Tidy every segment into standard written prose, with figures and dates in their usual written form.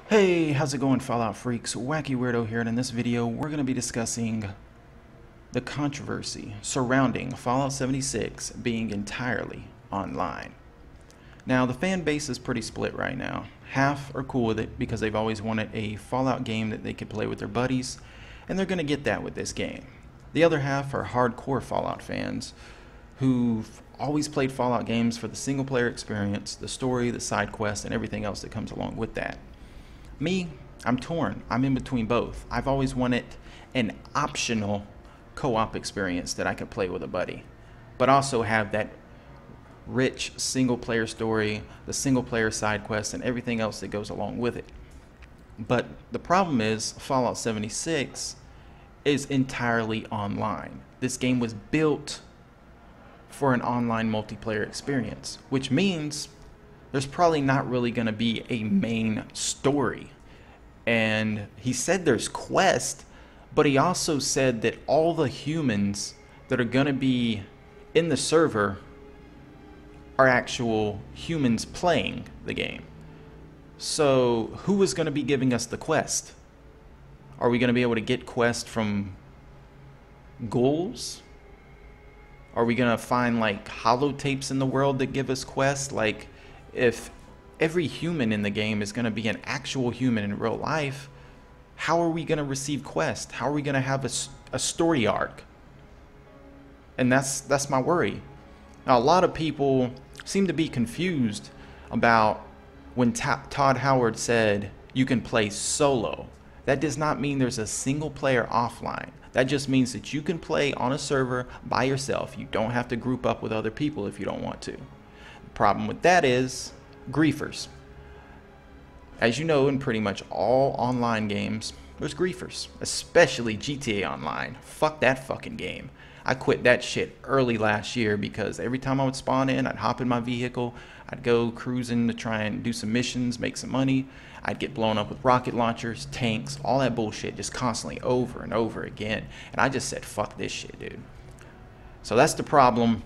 Hey, how's it going, Fallout Freaks? Wacky Weirdo here, and in this video we're going to be discussing the controversy surrounding Fallout 76 being entirely online. Now, the fan base is pretty split right now. Half are cool with it because they've always wanted a Fallout game that they could play with their buddies, and they're going to get that with this game. The other half are hardcore Fallout fans who've always played Fallout games for the single-player experience, the story, the side quests, and everything else that comes along with that. Me, I'm torn. I'm in between both. I've always wanted an optional co-op experience that I could play with a buddy, but also have that rich single-player story, the single-player side quests, and everything else that goes along with it. But the problem is Fallout 76 is entirely online. This game was built for an online multiplayer experience, which means there's probably not really going to be a main story. And he said there's quest, but he also said that all the humans that are going to be in the server are actual humans playing the game. So who is going to be giving us the quest? Are we going to be able to get quest from ghouls? Are we going to find like holotapes in the world that give us quest? Like, if every human in the game is going to be an actual human in real life, how are we going to receive quest? How are we going to have a story arc? And that's my worry. Now, a lot of people seem to be confused about when Todd Howard said you can play solo. That does not mean there's a single player offline. That just means that you can play on a server by yourself. You don't have to group up with other people if you don't want to. Problem with that is griefers. As you know, in pretty much all online games, there's griefers, especially GTA Online. Fuck that fucking game. I quit that shit early last year because every time I would spawn in, I'd hop in my vehicle, I'd go cruising to try and do some missions, make some money. I'd get blown up with rocket launchers, tanks, all that bullshit just constantly over and over again. And I just said, fuck this shit, dude. So that's the problem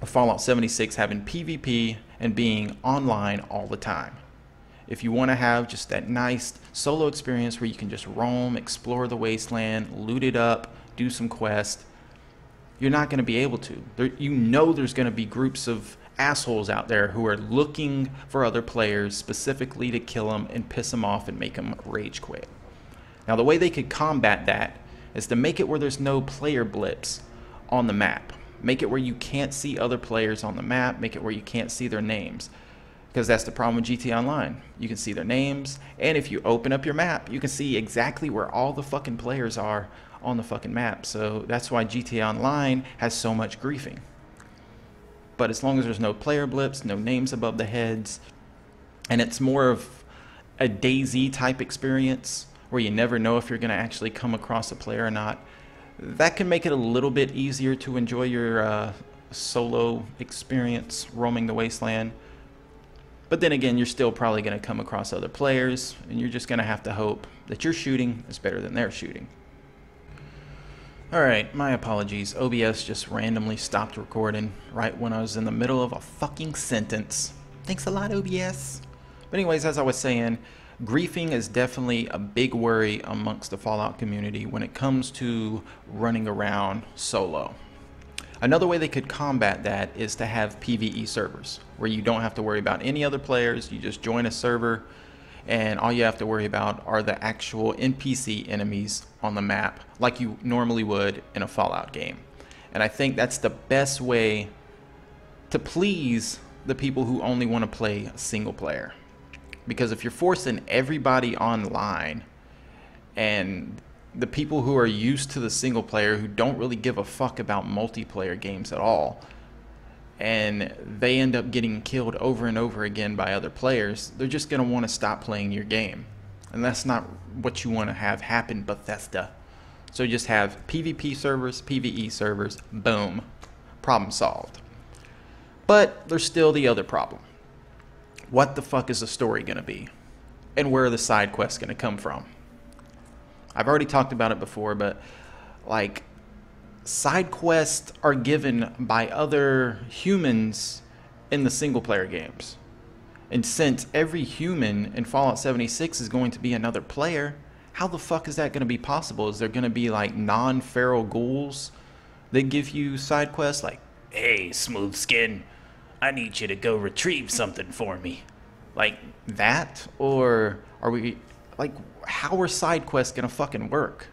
of Fallout 76 having PvP and being online all the time. If you want to have just that nice solo experience where you can just roam, explore the wasteland, loot it up, do some quests, you're not going to be able to. You know there's going to be groups of assholes out there who are looking for other players specifically to kill them and piss them off and make them rage quit. Now, the way they could combat that is to make it where there's no player blips on the map. Make it where you can't see other players on the map. Make it where you can't see their names. Because that's the problem with GTA Online. You can see their names, and if you open up your map, you can see exactly where all the fucking players are on the fucking map. So that's why GTA Online has so much griefing. But as long as there's no player blips, no names above the heads, and it's more of a DayZ type experience where you never know if you're going to actually come across a player or not, that can make it a little bit easier to enjoy your solo experience roaming the wasteland. But then again, you're still probably going to come across other players, and you're just going to have to hope that your shooting is better than their shooting. Alright, my apologies. OBS just randomly stopped recording right when I was in the middle of a fucking sentence. Thanks a lot, OBS. But anyways, as I was saying, griefing is definitely a big worry amongst the Fallout community when it comes to running around solo. Another way they could combat that is to have PvE servers, where you don't have to worry about any other players. You just join a server, and all you have to worry about are the actual NPC enemies on the map, like you normally would in a Fallout game. And I think that's the best way to please the people who only want to play single player. Because if you're forcing everybody online, and the people who are used to the single player, who don't really give a fuck about multiplayer games at all, and they end up getting killed over and over again by other players, they're just going to want to stop playing your game. And that's not what you want to have happen, Bethesda. So just have PvP servers, PvE servers, boom, problem solved. But there's still the other problem. What the fuck is the story going to be? And where are the side quests going to come from? I've already talked about it before, but like, side quests are given by other humans in the single player games. And since every human in Fallout 76 is going to be another player, how the fuck is that going to be possible? Is there going to be like non-feral ghouls that give you side quests like, hey, Smooth Skin, I need you to go retrieve something for me? Like that? Or are we, like, how are side quests going to fucking work?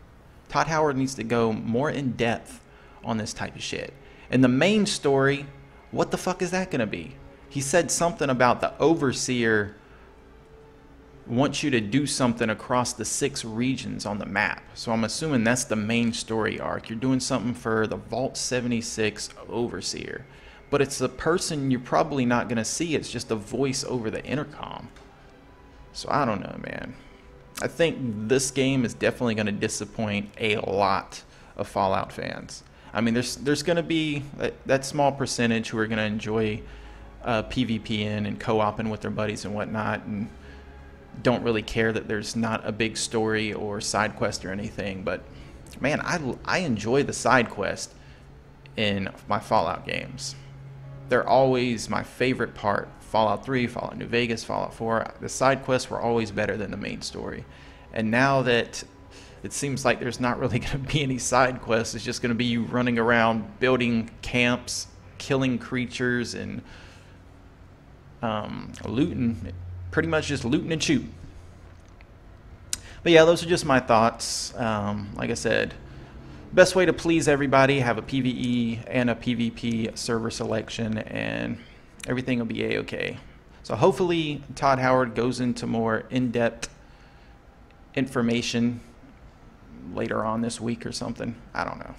Todd Howard needs to go more in depth on this type of shit. And the main story, what the fuck is that going to be? He said something about the Overseer wants you to do something across the 6 regions on the map. So I'm assuming that's the main story arc. You're doing something for the Vault 76 Overseer. But it's a person you're probably not going to see. It's just a voice over the intercom. So I don't know, man. I think this game is definitely going to disappoint a lot of Fallout fans. I mean, there's going to be that small percentage who are going to enjoy PvPing and co-oping with their buddies and whatnot, and don't really care that there's not a big story or side quest or anything. But man, I enjoy the side quest in my Fallout games. They're always my favorite part. Fallout 3, Fallout New Vegas, Fallout 4, the side quests were always better than the main story. And now that it seems like there's not really going to be any side quests, it's just going to be you running around building camps, killing creatures, and looting, pretty much just looting and shooting. But yeah, those are just my thoughts. Like I said, best way to please everybody, have a PvE and a PvP server selection, and everything will be a-okay. So hopefully Todd Howard goes into more in-depth information later on this week or something. I don't know.